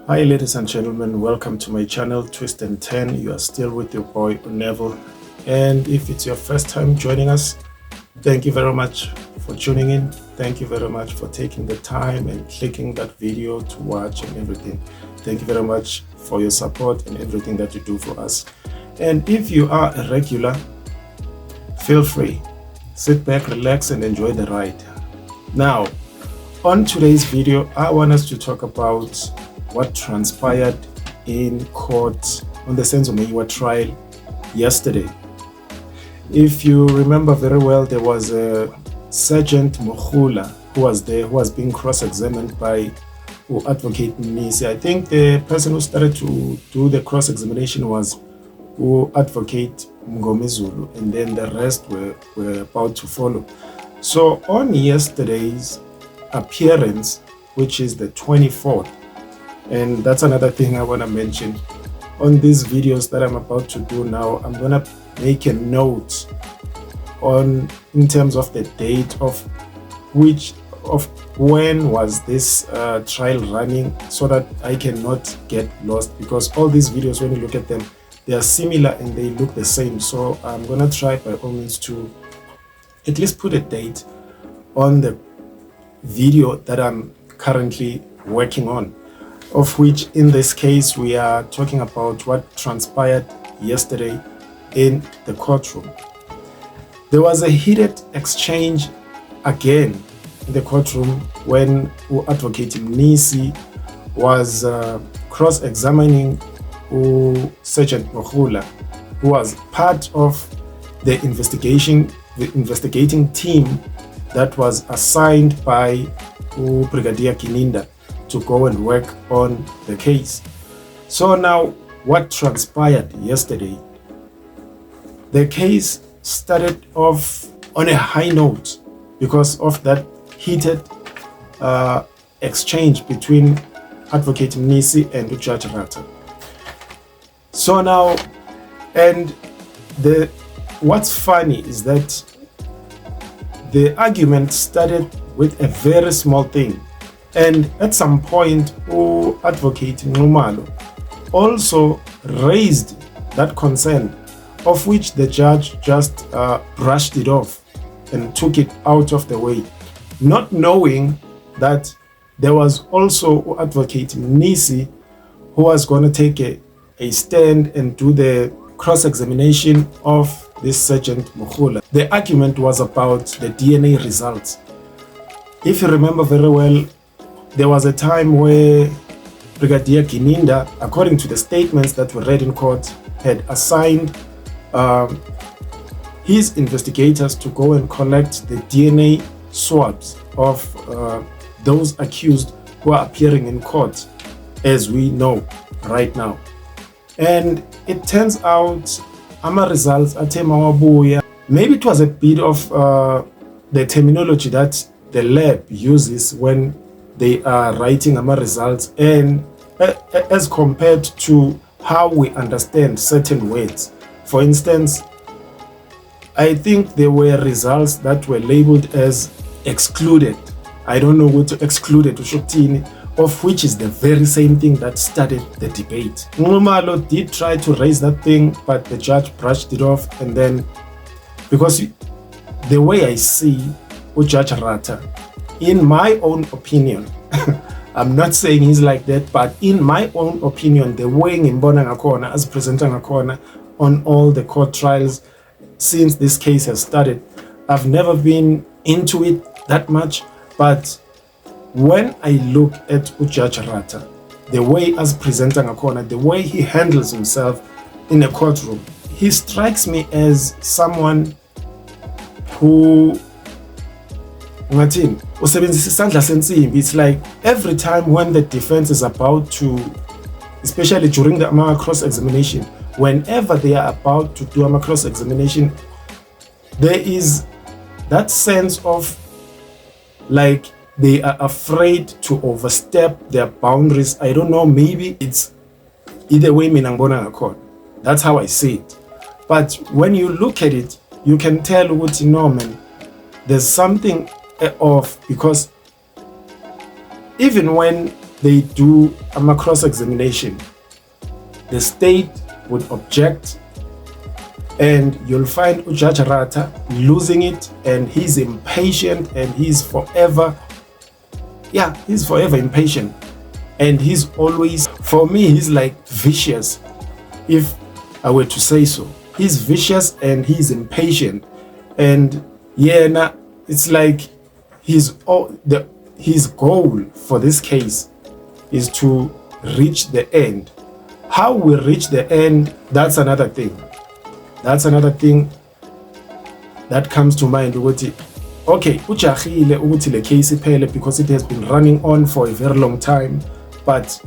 Hi ladies and gentlemen, welcome to my channel Twist&Turn. You are still with your boy Neville, and if it's your first time joining us, thank you very much for tuning in. Thank you very much for taking the time and clicking that video to watch and everything. Thank you very much for your support and everything that you do for us. And if you are a regular, feel free, sit back, relax and enjoy the ride. Now, on today's video, I want us to talk about what transpired in court on the Senzo Meyiwa trial yesterday. If you remember very well, there was a Sergeant Mokhula who was there, who was being cross-examined by Advocate Mnisi. I think the person who started to do the cross-examination was Advocate Mngomezulu, and then the rest were about to follow. So on yesterday's appearance, which is the 24th, and that's another thing I want to mention on these videos that I'm about to do now, I'm going to make a note on in terms of the date of when was this trial running, so that I cannot get lost, because all these videos, when you look at them, they are similar and they look the same. So I'm going to try by all means to at least put a date on the video that I'm currently working on, of which in this case we are talking about what transpired yesterday in the courtroom. There was a heated exchange again in the courtroom when Advocate Mnisi was cross-examining Sergeant Mokhula, who was part of the investigating team that was assigned by Brigadier Kininda to go and work on the case. So now, what transpired yesterday? The case started off on a high note because of that heated exchange between Advocate Mnisi and Judge Rata. So now, and what's funny is that the argument started with a very small thing, and at some point Advocate Nxumalo also raised that concern, of which the judge just brushed it off and took it out of the way, not knowing that there was also Advocate Mnisi who was going to take a stand and do the cross-examination of this Sergeant Mokhula. The argument was about the DNA results. If you remember very well, there was a time where Brigadier Kininda, according to the statements that were read in court, had assigned his investigators to go and collect the DNA swabs of those accused who are appearing in court, as we know right now. And it turns out ama results athe mawabuya. Maybe it was a bit of the terminology that the lab uses when they are writing ama results, and as compared to how we understand certain words. For instance, I think there were results that were labeled as excluded. I don't know what to excluded to Shoptini, of which is the very same thing that started the debate. Nxumalo did try to raise that thing, but the judge brushed it off. And then, because the way I see Judge Rata, in my own opinion, I'm not saying he's like that, but in my own opinion, the way ngimbona ngakhona as presenter ngakhona on all the court trials since this case has started, I've never been into it that much, but when I look at Judge Rata, the way as presenter ngakhona, the way he handles himself in a courtroom, he strikes me as someone who, it's like every time when the defense is about to, especially during the cross-examination, whenever they are about to do a cross-examination, there is that sense of like they are afraid to overstep their boundaries. I don't know, maybe it's either way. That's how I see it. But when you look at it, you can tell what you know, man, there's something off, because even when they do a cross-examination, the state would object, and you'll find Judge Rata losing it, and he's impatient, and he's forever impatient, and he's always, for me, he's like vicious, if I were to say so. He's vicious and he's impatient, and it's like his goal for this case is to reach the end. How we reach the end, that's another thing. That's another thing that comes to mind. Okay, ujahile ukuthi le case iphele because it has been running on for a very long time, but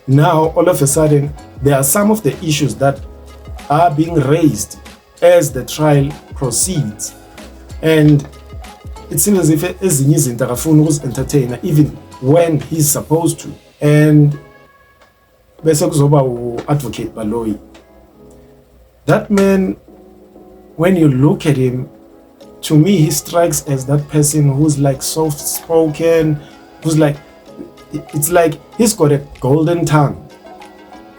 now all of a sudden there are some of the issues that are being raised as the trial proceeds, and it seems as if ezinye izinto akafuni ukuzi-entertainer even when he's supposed to. And bese kuzoba u-advocate Baloyi. That man, when you look at him, to me he strikes as that person who's like soft-spoken, who's like, it's like he's got a golden tongue,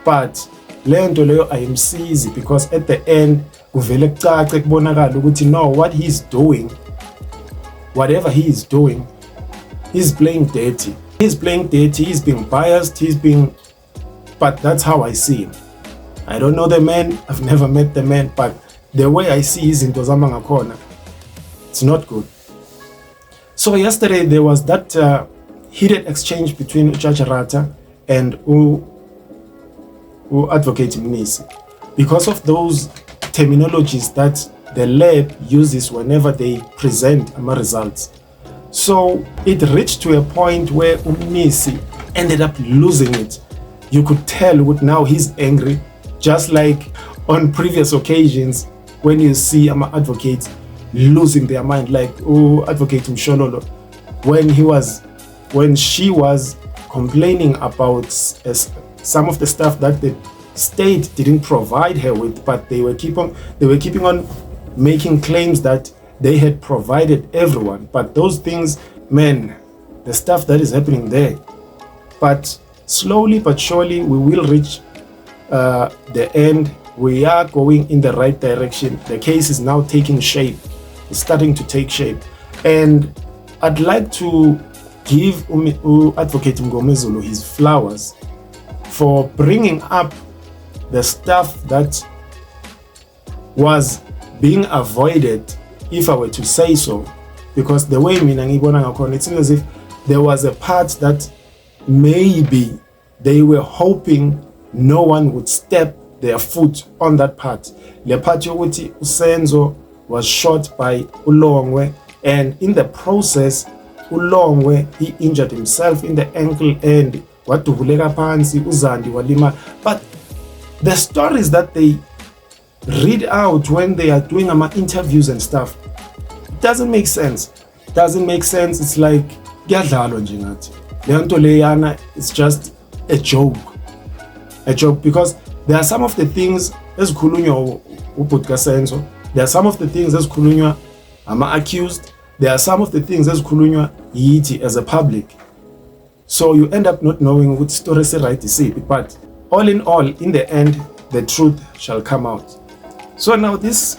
but lento leyo ayimsizi, because at the end kuvele kucace kubonakala ukuthi no, what he's doing, whatever he is doing, he's playing dirty. He's playing dirty, he's being biased, but that's how I see him. I don't know the man, I've never met the man, but the way I see izinto zama ngakhona, it's not good. So yesterday there was that heated exchange between Judge Rata and Advocate Mnisi, because of those terminologies that the lab uses whenever they present results. So it reached to a point where Mnisi ended up losing it. You could tell now he's angry, just like on previous occasions when you see advocates losing their mind, like Advocate Mshololo, when she was complaining about some of the stuff that the state didn't provide her with, but they were keeping on making claims that they had provided everyone. But those things, man, the stuff that is happening there. But slowly but surely we will reach the end. We are going in the right direction. The case is now taking shape. It's starting to take shape. And I'd like to give Advocate Mngomezulu his flowers for bringing up the stuff that was being avoided, if I were to say so, because the way mina ngibona ngakhona, it seems as if there was a part that maybe they were hoping no one would step their foot on that part. Le part yokuthi uSenzo was shot by Ulongwe, and in the process Ulongwe, he injured himself in the ankle and wadubuleka phansi, uZandi walima. But the stories that they read out when they are doing interviews and stuff, it doesn't make sense. It's like kuyadlalwa nje ngathi lento leyana, it's just a joke, because there are some of the things ezikhulunywa ubhuti kaSenzo, there are some of the things ezikhulunywa accused, there are some of the things ezikhulunywa yithi as a public, so you end up not knowing which story is right to say. But all in all, in the end, the truth shall come out. So now this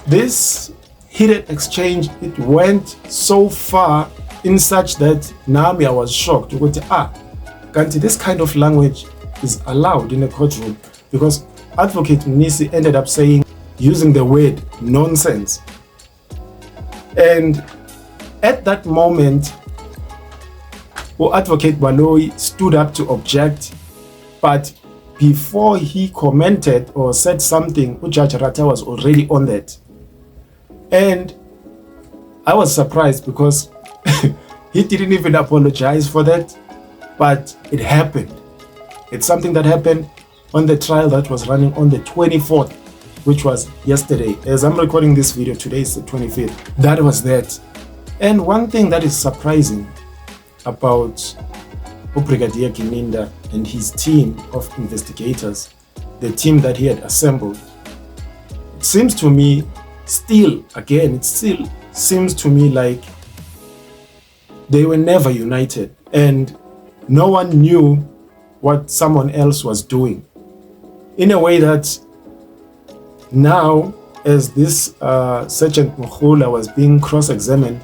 this heated exchange, it went so far in such that Nami, I was shocked. Kanti this kind of language is allowed in a courtroom, because Advocate Mnisi ended up using the word nonsense. And at that moment, Advocate Baloyi stood up to object, but before he commented or said something, Judge Rata was already on that. And I was surprised because he didn't even apologize for that, but it happened. It's something that happened on the trial that was running on the 24th, which was yesterday. As I'm recording this video, today is the 25th. That was that. And one thing that is surprising about Brigadier Kininda and his team of investigators, the team that he had assembled, it seems to me still seems to me like They were never united, and no one knew what someone else was doing. In a way that now, as this Sergeant Mukhula was being cross-examined,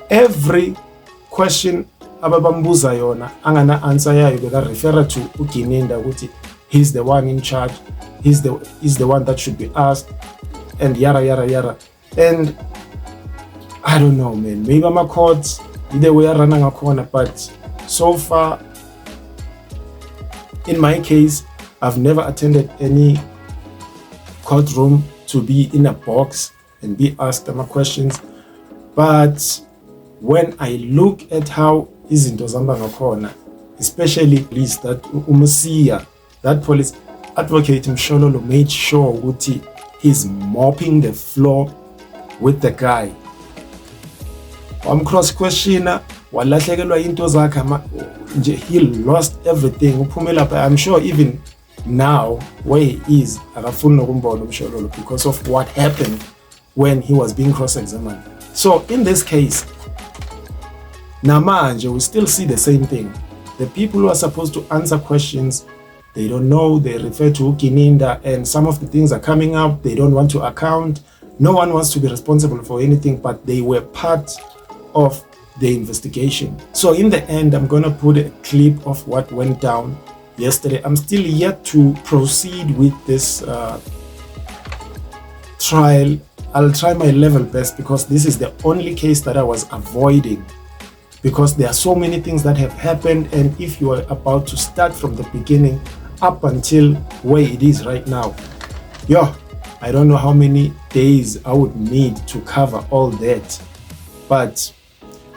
every question ababambuza yona angana answer yayo beka refer to uGininda ukuthi he's the one in charge, he's the one that should be asked, and yara yara yara. And I don't know, man, maybe my courts either way are running a corner, but so far in my case I've never attended any courtroom to be in a box and be asked my questions. But when I look at how izinto zihamba ngakhona, especially police, that umsiya, that police advocate Mshololo made sure ukuthi he's mopping the floor with the guy. Cross questioner walahlekelwa into zakhe nje, he lost everything. Uphumela, I'm sure even now where he is akafuni nokumbona uMshololo because of what happened when he was being cross-examined. So in this case, namanje we still see the same thing. The people who are supposed to answer questions, they don't know, they refer to Ugininda, and some of the things are coming up, they don't want to account. No one wants to be responsible for anything, but they were part of the investigation. So in the end, I'm gonna put a clip of what went down yesterday. I'm still yet to proceed with this trial. I'll try my level best because this is the only case that I was avoiding, because there are so many things that have happened, and if you are about to start from the beginning up until where it is right now, I don't know how many days I would need to cover all that, but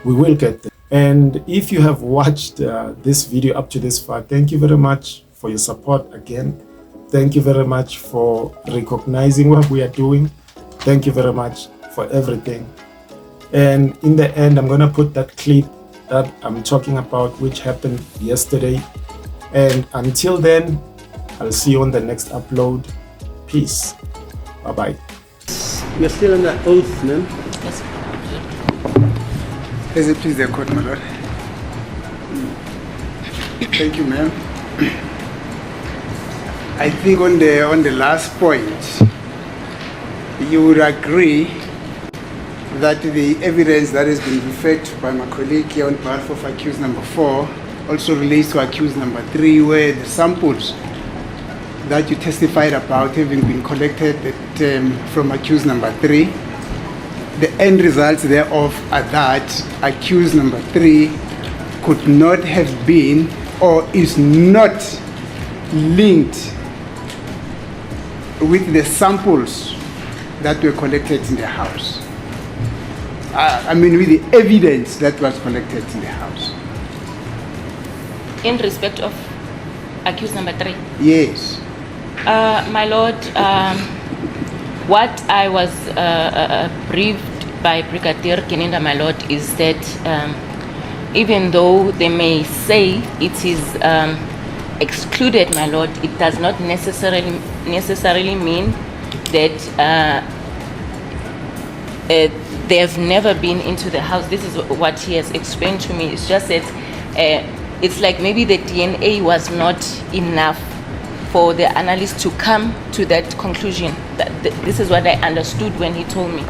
we will get there. And if you have watched this video up to this far, thank you very much for your support again. Thank you very much for recognizing what we are doing. Thank you very much for everything. And in the end, I'm gonna put that clip that I'm talking about, which happened yesterday. And until then, I'll see you on the next upload. Peace. Bye-bye. You're still on that oath, man? Yes. Is it please the court, my lord? Thank you, ma'am. I think on the last point, you would agree that the evidence that has been referred to by my colleague here on behalf of accused number 4 also relates to accused number 3, where the samples that you testified about having been collected from accused number 3, the end results thereof are that accused number 3 could not have been or is not linked with the samples that were collected in the house. I mean, with the evidence that was collected in the house. In respect of accused number 3? Yes. My lord, what I was briefed by Brigadier Gininda, my lord, is that even though they may say it is excluded, my lord, it does not necessarily mean that they have never been into the house. This is what he has explained to me. It's just that it's like maybe the DNA was not enough for the analyst to come to that conclusion. This is what I understood when he told me.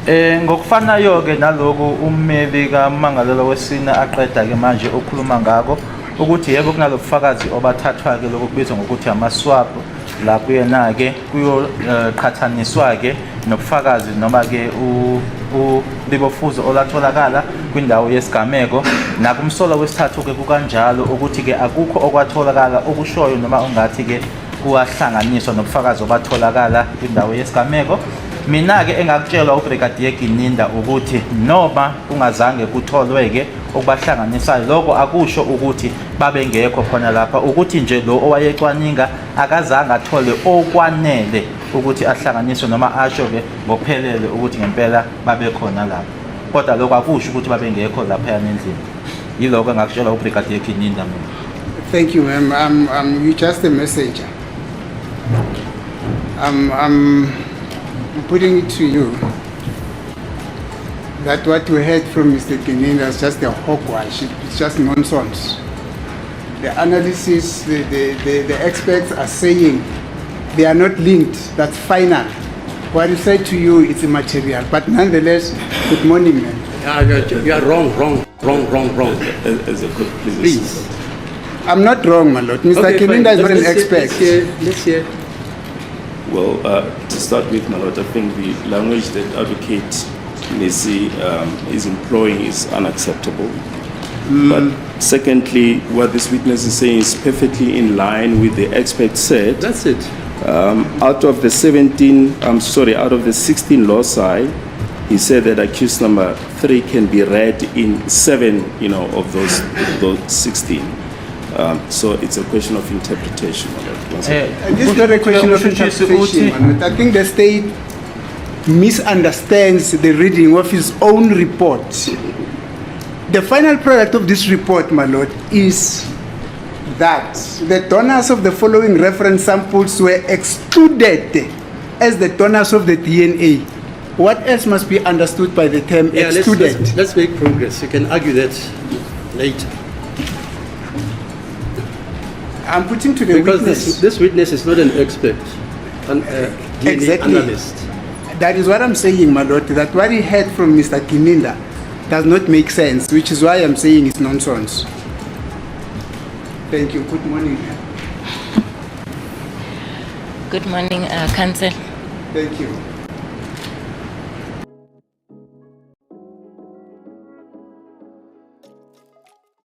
Ngokufanayo ke naloku ummeli kaMmangalelwa wesine aqeda ke manje okhuluma ngako ukuthi yebo kunalobufakazi obathathwa ke lokubizwa ngokuthi ama-swab la kuyena ke kuyoqhathaniswa ke nobufakazi noma ke ulibofuzo olatholakala kwindawo yesigameko. Nakumsolo wesithathu ke kukanjalo ukuthi ke akukho okwatholakala okushoyo noma ungathi ke kuwahlanganiswa nobufakazi obatholakala kwindawo yesigameko. Mina ke engakutshelwa uBrigadier Gininda ukuthi noma kungazange kutholwe ke okubahlanganisayo, lokho akusho ukuthi babe ngekho khona lapha, ukuthi nje lo owayecwaninga akazange athole okwanele ukuthi ahlanganiswe noma asho ke ngokuphelele ukuthi ngempela babe khona lapha, kodwa lokho akusho ukuthi babe ngekho lapha yanendlini. Yiloko engakutshelwa uBrigadier Gininda. Thank you, ma'am. You're just a messenger. I'm putting it to you that what we heard from Mr. Keninda is just a hogwash. It's just nonsense. The analysis, the experts are saying they are not linked. That's final. What he said to you, it's immaterial. But nonetheless, good morning, man. You are wrong. As a court, please. I'm not wrong, my lord. Mr. Okay, Keninda is not an let's expert. Let's hear. Well, to start with, my lord, I think the language that Advocate Mnisi is employing is unacceptable. But secondly, what this witness is saying is perfectly in line with the expert said. That's it. Out of the 16 loci, he said that accused number 3 can be read in 7, of those 16. So it's a question of interpretation. This is not a question of interpretation, Manu. I think the state misunderstands the reading of his own report. The final product of this report, my lord, is that the donors of the following reference samples were excluded as the donors of the DNA. What else must be understood by the term excluded? Let's make progress. You can argue that later. I'm putting to the because witness. This witness is not an expert, an DNA Exactly. analyst. That is what I'm saying, my lord, that what he heard from Mr. Keninda does not make sense, which is why I'm saying it's nonsense. Thank you. Good morning. Good morning, Counsel. Thank you.